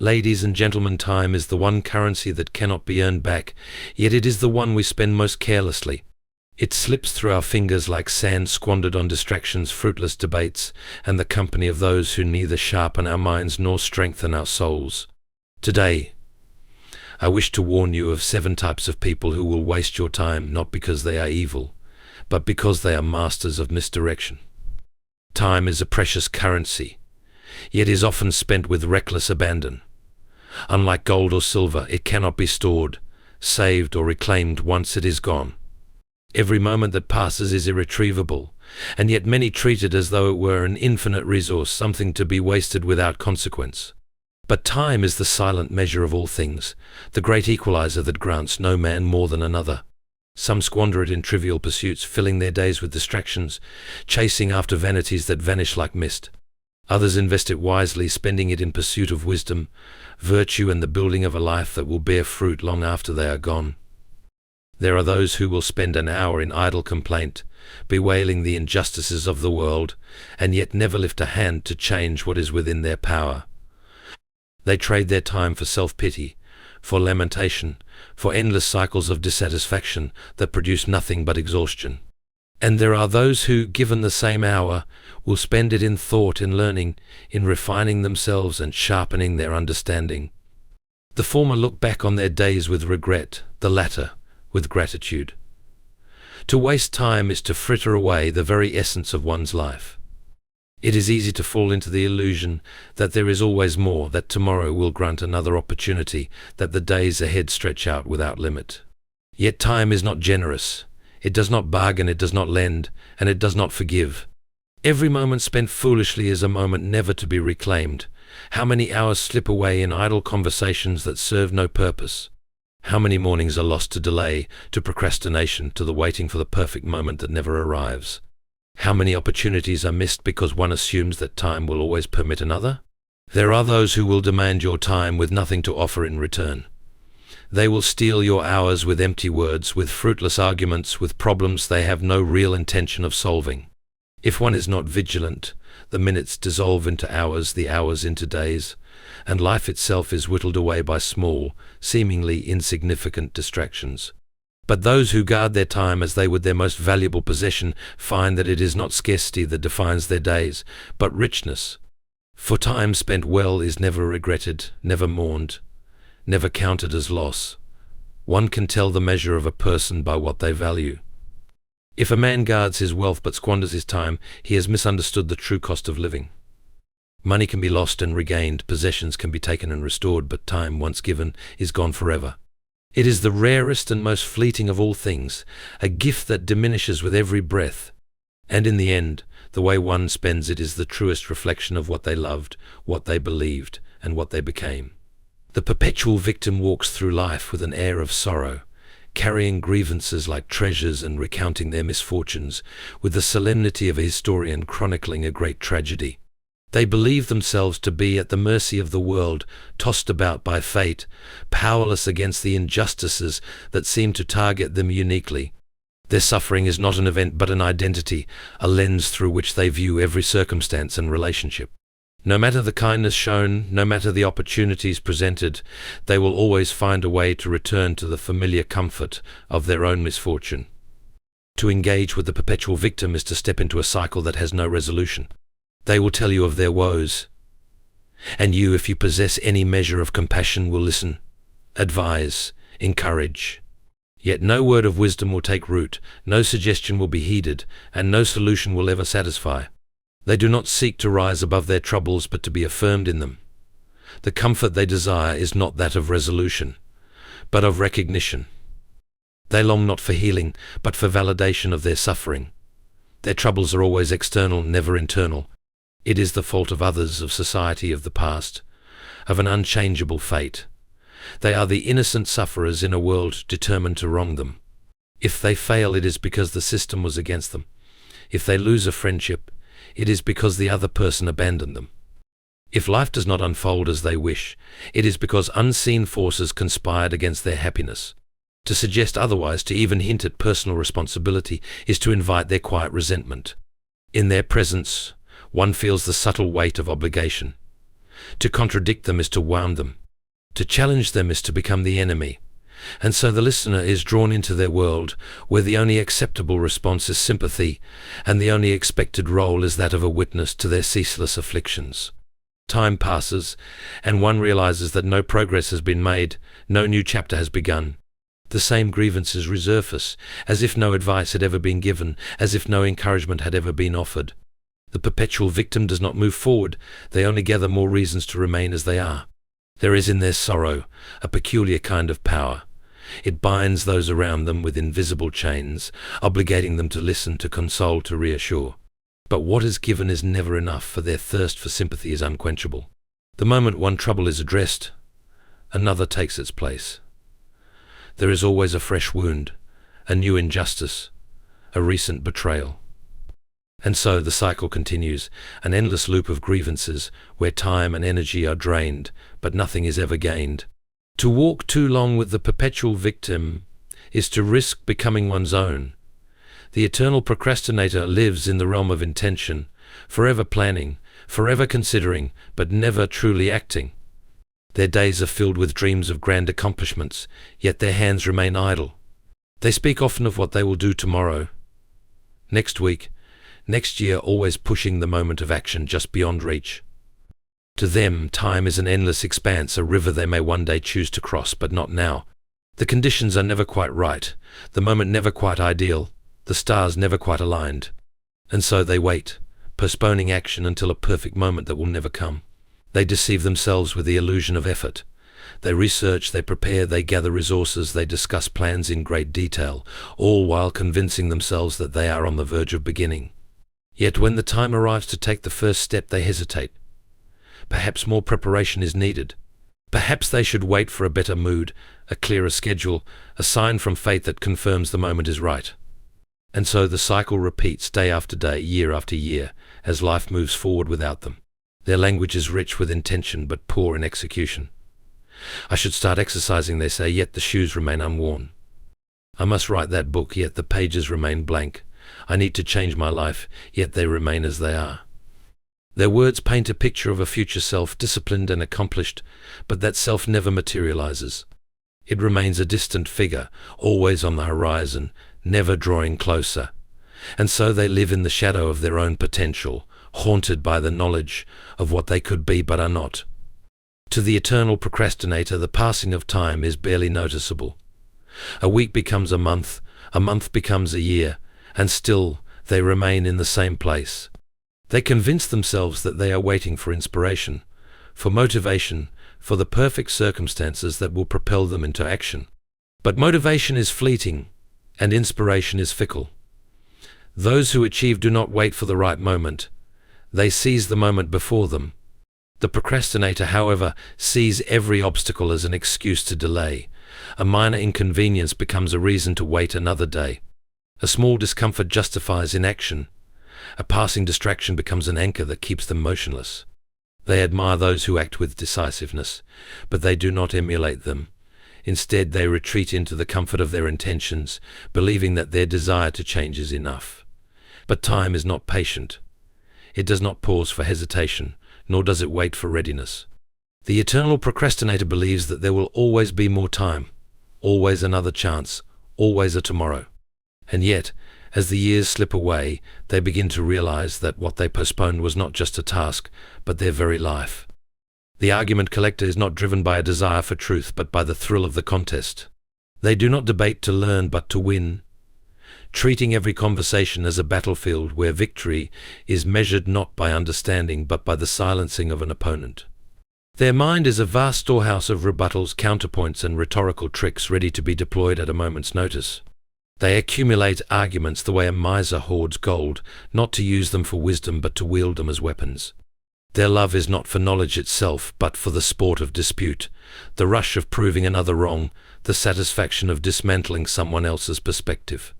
Ladies and gentlemen, time is the one currency that cannot be earned back, yet it is the one we spend most carelessly. It slips through our fingers like sand squandered on distractions, fruitless debates, and the company of those who neither sharpen our minds nor strengthen our souls. Today, I wish to warn you of 7 types of people who will waste your time not because they are evil, but because they are masters of misdirection. Time is a precious currency, yet is often spent with reckless abandon. Unlike gold or silver, it cannot be stored, saved, or reclaimed once it is gone. Every moment that passes is irretrievable, and yet many treat it as though it were an infinite resource, something to be wasted without consequence. But time is the silent measure of all things, the great equalizer that grants no man more than another. Some squander it in trivial pursuits, filling their days with distractions, chasing after vanities that vanish like mist. Others invest it wisely, spending it in pursuit of wisdom, virtue, and the building of a life that will bear fruit long after they are gone. There are those who will spend an hour in idle complaint, bewailing the injustices of the world, and yet never lift a hand to change what is within their power. They trade their time for self-pity, for lamentation, for endless cycles of dissatisfaction that produce nothing but exhaustion. And there are those who, given the same hour, will spend it in thought, in learning, in refining themselves and sharpening their understanding. The former look back on their days with regret, the latter with gratitude. To waste time is to fritter away the very essence of one's life. It is easy to fall into the illusion that there is always more, that tomorrow will grant another opportunity, that the days ahead stretch out without limit. Yet time is not generous. It does not bargain, it does not lend, and it does not forgive. Every moment spent foolishly is a moment never to be reclaimed. How many hours slip away in idle conversations that serve no purpose? How many mornings are lost to delay, to procrastination, to the waiting for the perfect moment that never arrives? How many opportunities are missed because one assumes that time will always permit another? There are those who will demand your time with nothing to offer in return. They will steal your hours with empty words, with fruitless arguments, with problems they have no real intention of solving. If one is not vigilant, the minutes dissolve into hours, the hours into days, and life itself is whittled away by small, seemingly insignificant distractions. But those who guard their time as they would their most valuable possession find that it is not scarcity that defines their days, but richness. For time spent well is never regretted, never mourned, never counted as loss. One can tell the measure of a person by what they value. If a man guards his wealth but squanders his time, he has misunderstood the true cost of living. Money can be lost and regained, possessions can be taken and restored, but time, once given, is gone forever. It is the rarest and most fleeting of all things, a gift that diminishes with every breath. And in the end, the way one spends it is the truest reflection of what they loved, what they believed, and what they became. The perpetual victim walks through life with an air of sorrow, carrying grievances like treasures and recounting their misfortunes with the solemnity of a historian chronicling a great tragedy. They believe themselves to be at the mercy of the world, tossed about by fate, powerless against the injustices that seem to target them uniquely. Their suffering is not an event but an identity, a lens through which they view every circumstance and relationship. No matter the kindness shown, no matter the opportunities presented, they will always find a way to return to the familiar comfort of their own misfortune. To engage with the perpetual victim is to step into a cycle that has no resolution. They will tell you of their woes, and you, if you possess any measure of compassion, will listen, advise, encourage. Yet no word of wisdom will take root, no suggestion will be heeded, and no solution will ever satisfy. They do not seek to rise above their troubles, but to be affirmed in them. The comfort they desire is not that of resolution, but of recognition. They long not for healing, but for validation of their suffering. Their troubles are always external, never internal. It is the fault of others, of society, of the past, of an unchangeable fate. They are the innocent sufferers in a world determined to wrong them. If they fail, it is because the system was against them. If they lose a friendship, it is because the other person abandoned them. If life does not unfold as they wish, it is because unseen forces conspired against their happiness. To suggest otherwise, to even hint at personal responsibility, is to invite their quiet resentment. In their presence, one feels the subtle weight of obligation. To contradict them is to wound them. To challenge them is to become the enemy. And so the listener is drawn into their world, where the only acceptable response is sympathy, and the only expected role is that of a witness to their ceaseless afflictions. Time passes, and one realizes that no progress has been made, no new chapter has begun. The same grievances resurface, as if no advice had ever been given, as if no encouragement had ever been offered. The perpetual victim does not move forward, they only gather more reasons to remain as they are. There is in their sorrow a peculiar kind of power. It binds those around them with invisible chains, obligating them to listen, to console, to reassure. But what is given is never enough, for their thirst for sympathy is unquenchable. The moment one trouble is addressed, another takes its place. There is always a fresh wound, a new injustice, a recent betrayal. And so the cycle continues, an endless loop of grievances, where time and energy are drained, but nothing is ever gained. To walk too long with the perpetual victim is to risk becoming one's own. The eternal procrastinator lives in the realm of intention, forever planning, forever considering, but never truly acting. Their days are filled with dreams of grand accomplishments, yet their hands remain idle. They speak often of what they will do tomorrow, next week, next year, always pushing the moment of action just beyond reach. To them, time is an endless expanse, a river they may one day choose to cross, but not now. The conditions are never quite right, the moment never quite ideal, the stars never quite aligned. And so they wait, postponing action until a perfect moment that will never come. They deceive themselves with the illusion of effort. They research, they prepare, they gather resources, they discuss plans in great detail, all while convincing themselves that they are on the verge of beginning. Yet when the time arrives to take the first step, they hesitate. Perhaps more preparation is needed. Perhaps they should wait for a better mood, a clearer schedule, a sign from fate that confirms the moment is right. And so the cycle repeats day after day, year after year, as life moves forward without them. Their language is rich with intention, but poor in execution. I should start exercising, they say, yet the shoes remain unworn. I must write that book, yet the pages remain blank. I need to change my life, yet they remain as they are. Their words paint a picture of a future self, disciplined and accomplished, but that self never materializes. It remains a distant figure, always on the horizon, never drawing closer. And so they live in the shadow of their own potential, haunted by the knowledge of what they could be but are not. To the eternal procrastinator, the passing of time is barely noticeable. A week becomes a month becomes a year, and still they remain in the same place. They convince themselves that they are waiting for inspiration, for motivation, for the perfect circumstances that will propel them into action. But motivation is fleeting, and inspiration is fickle. Those who achieve do not wait for the right moment. They seize the moment before them. The procrastinator, however, sees every obstacle as an excuse to delay. A minor inconvenience becomes a reason to wait another day. A small discomfort justifies inaction. A passing distraction becomes an anchor that keeps them motionless. They admire those who act with decisiveness, but they do not emulate them. Instead, they retreat into the comfort of their intentions, believing that their desire to change is enough. But time is not patient. It does not pause for hesitation, nor does it wait for readiness. The eternal procrastinator believes that there will always be more time, always another chance, always a tomorrow. And yet, as the years slip away, they begin to realize that what they postponed was not just a task, but their very life. The argument collector is not driven by a desire for truth, but by the thrill of the contest. They do not debate to learn, but to win, treating every conversation as a battlefield where victory is measured not by understanding, but by the silencing of an opponent. Their mind is a vast storehouse of rebuttals, counterpoints, and rhetorical tricks ready to be deployed at a moment's notice. They accumulate arguments the way a miser hoards gold, not to use them for wisdom, but to wield them as weapons. Their love is not for knowledge itself, but for the sport of dispute, the rush of proving another wrong, the satisfaction of dismantling someone else's perspective.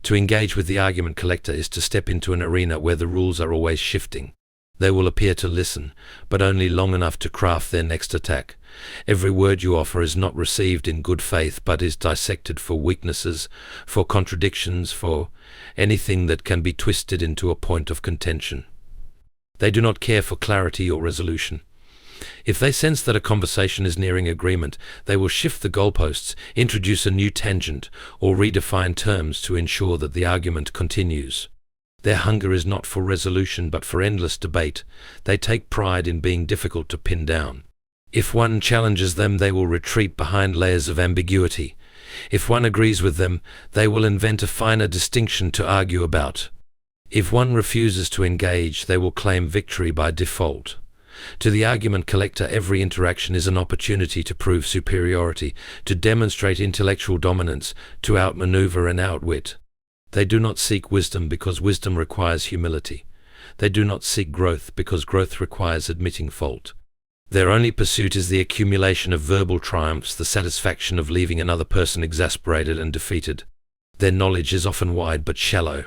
To engage with the argument collector is to step into an arena where the rules are always shifting. They will appear to listen, but only long enough to craft their next attack. Every word you offer is not received in good faith, but is dissected for weaknesses, for contradictions, for anything that can be twisted into a point of contention. They do not care for clarity or resolution. If they sense that a conversation is nearing agreement, they will shift the goalposts, introduce a new tangent, or redefine terms to ensure that the argument continues. Their hunger is not for resolution but for endless debate. They take pride in being difficult to pin down. If one challenges them, they will retreat behind layers of ambiguity. If one agrees with them, they will invent a finer distinction to argue about. If one refuses to engage, they will claim victory by default. To the argument collector, every interaction is an opportunity to prove superiority, to demonstrate intellectual dominance, to outmaneuver and outwit. They do not seek wisdom because wisdom requires humility. They do not seek growth because growth requires admitting fault. Their only pursuit is the accumulation of verbal triumphs, the satisfaction of leaving another person exasperated and defeated. Their knowledge is often wide but shallow.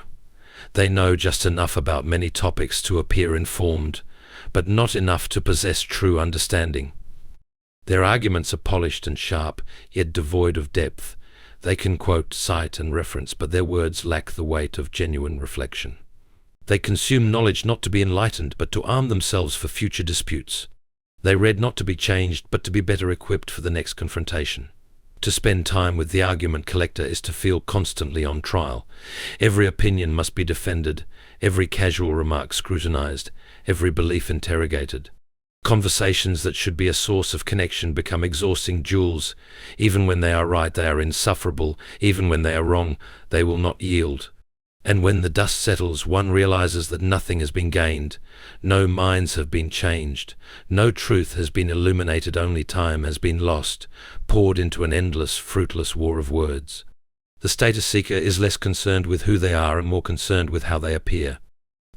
They know just enough about many topics to appear informed, but not enough to possess true understanding. Their arguments are polished and sharp, yet devoid of depth. They can quote, cite, and reference, but their words lack the weight of genuine reflection. They consume knowledge not to be enlightened, but to arm themselves for future disputes. They read not to be changed, but to be better equipped for the next confrontation. To spend time with the argument collector is to feel constantly on trial. Every opinion must be defended, every casual remark scrutinized, every belief interrogated. Conversations that should be a source of connection become exhausting duels. Even when they are right, they are insufferable. Even when they are wrong, they will not yield. And when the dust settles, one realizes that nothing has been gained. No minds have been changed. No truth has been illuminated. Only time has been lost, poured into an endless, fruitless war of words. The status seeker is less concerned with who they are and more concerned with how they appear.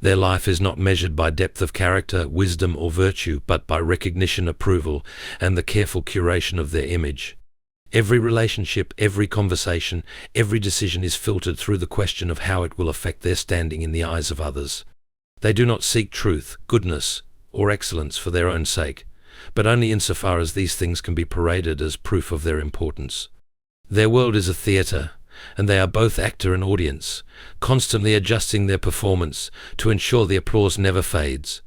Their life is not measured by depth of character, wisdom, or virtue, but by recognition, approval, and the careful curation of their image. Every relationship, every conversation, every decision is filtered through the question of how it will affect their standing in the eyes of others. They do not seek truth, goodness, or excellence for their own sake, but only insofar as these things can be paraded as proof of their importance. Their world is a theater, and they are both actor and audience, constantly adjusting their performance to ensure the applause never fades.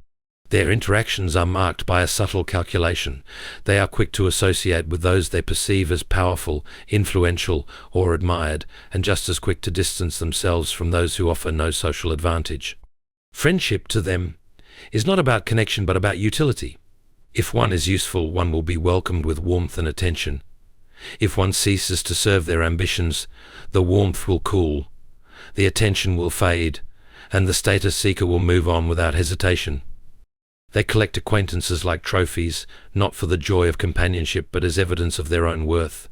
Their interactions are marked by a subtle calculation. They are quick to associate with those they perceive as powerful, influential, or admired, and just as quick to distance themselves from those who offer no social advantage. Friendship to them is not about connection but about utility. If one is useful, one will be welcomed with warmth and attention. If one ceases to serve their ambitions, the warmth will cool, the attention will fade, and the status seeker will move on without hesitation. They collect acquaintances like trophies, not for the joy of companionship, but as evidence of their own worth.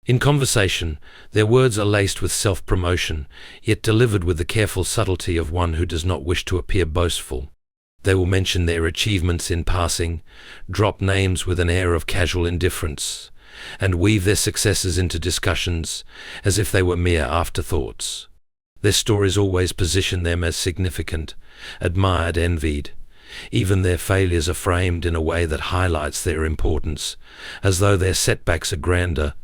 In conversation, their words are laced with self-promotion, yet delivered with the careful subtlety of one who does not wish to appear boastful. They will mention their achievements in passing, drop names with an air of casual indifference, and weave their successes into discussions as if they were mere afterthoughts. Their stories always position them as significant, admired, envied. Even their failures are framed in a way that highlights their importance, as though their setbacks are grander,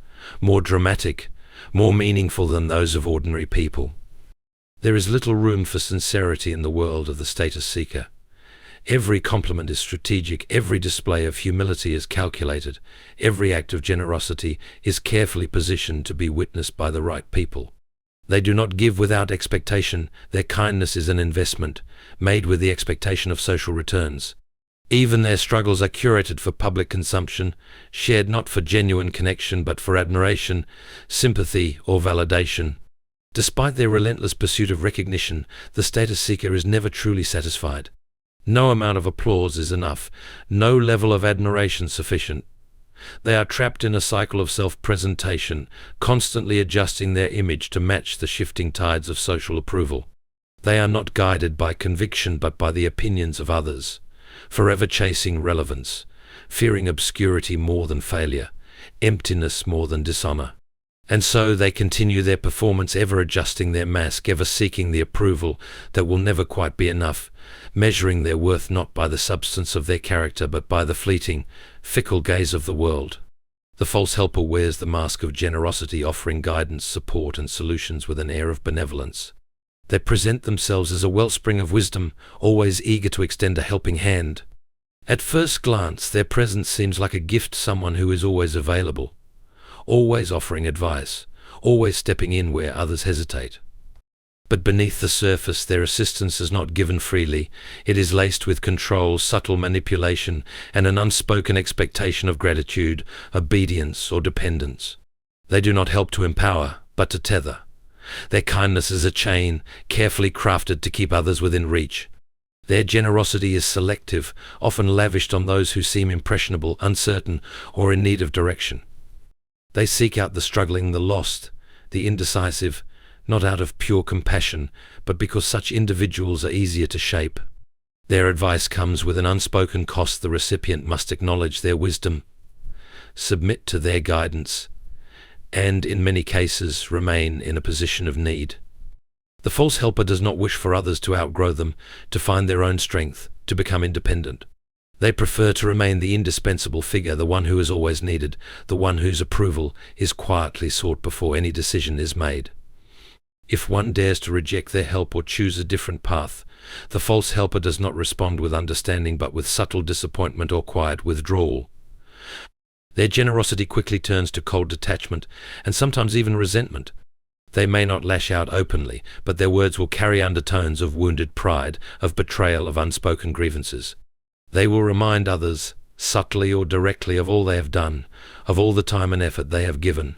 more dramatic, more meaningful than those of ordinary people. There is little room for sincerity in the world of the status seeker. Every compliment is strategic, every display of humility is calculated, every act of generosity is carefully positioned to be witnessed by the right people. They do not give without expectation. Their kindness is an investment, made with the expectation of social returns. Even their struggles are curated for public consumption, shared not for genuine connection but for admiration, sympathy, or validation. Despite their relentless pursuit of recognition, the status seeker is never truly satisfied. No amount of applause is enough, no level of admiration sufficient. They are trapped in a cycle of self-presentation, constantly adjusting their image to match the shifting tides of social approval. They are not guided by conviction but by the opinions of others, forever chasing relevance, fearing obscurity more than failure, emptiness more than dishonor. And so they continue their performance, ever adjusting their mask, ever seeking the approval that will never quite be enough, measuring their worth not by the substance of their character but by the fleeting, fickle gaze of the world. The false helper wears the mask of generosity, offering guidance, support, and solutions with an air of benevolence. They present themselves as a wellspring of wisdom, always eager to extend a helping hand. At first glance, their presence seems like a gift to someone who is always available, always offering advice, always stepping in where others hesitate. But beneath the surface, their assistance is not given freely. It is laced with control, subtle manipulation, and an unspoken expectation of gratitude, obedience, or dependence. They do not help to empower, but to tether. Their kindness is a chain, carefully crafted to keep others within reach. Their generosity is selective, often lavished on those who seem impressionable, uncertain, or in need of direction. They seek out the struggling, the lost, the indecisive, not out of pure compassion, but because such individuals are easier to shape. Their advice comes with an unspoken cost. The recipient must acknowledge their wisdom, submit to their guidance, and, in many cases, remain in a position of need. The false helper does not wish for others to outgrow them, to find their own strength, to become independent. They prefer to remain the indispensable figure, the one who is always needed, the one whose approval is quietly sought before any decision is made. If one dares to reject their help or choose a different path, the false helper does not respond with understanding but with subtle disappointment or quiet withdrawal. Their generosity quickly turns to cold detachment and sometimes even resentment. They may not lash out openly, but their words will carry undertones of wounded pride, of betrayal, of unspoken grievances. They will remind others, subtly or directly, of all they have done, of all the time and effort they have given,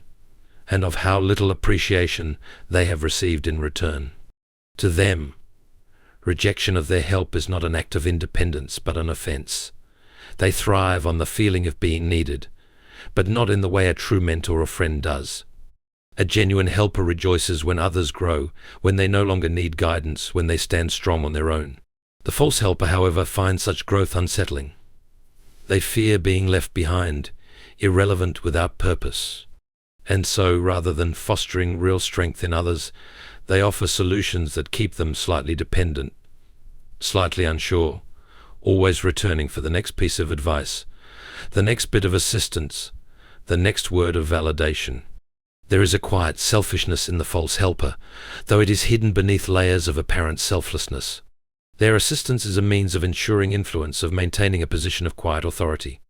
and of how little appreciation they have received in return. To them, rejection of their help is not an act of independence but an offense. They thrive on the feeling of being needed, but not in the way a true mentor or friend does. A genuine helper rejoices when others grow, when they no longer need guidance, when they stand strong on their own. The false helper, however, finds such growth unsettling. They fear being left behind, irrelevant, without purpose. And so, rather than fostering real strength in others, they offer solutions that keep them slightly dependent, slightly unsure, always returning for the next piece of advice, the next bit of assistance, the next word of validation. There is a quiet selfishness in the false helper, though it is hidden beneath layers of apparent selflessness. Their assistance is a means of ensuring influence, of maintaining a position of quiet authority.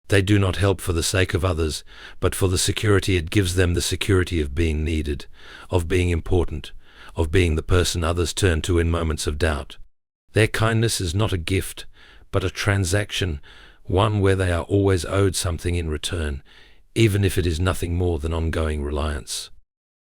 They do not help for the sake of others, but for the security it gives them, the security of being needed, of being important, of being the person others turn to in moments of doubt. Their kindness is not a gift, but a transaction, one where they are always owed something in return, even if it is nothing more than ongoing reliance.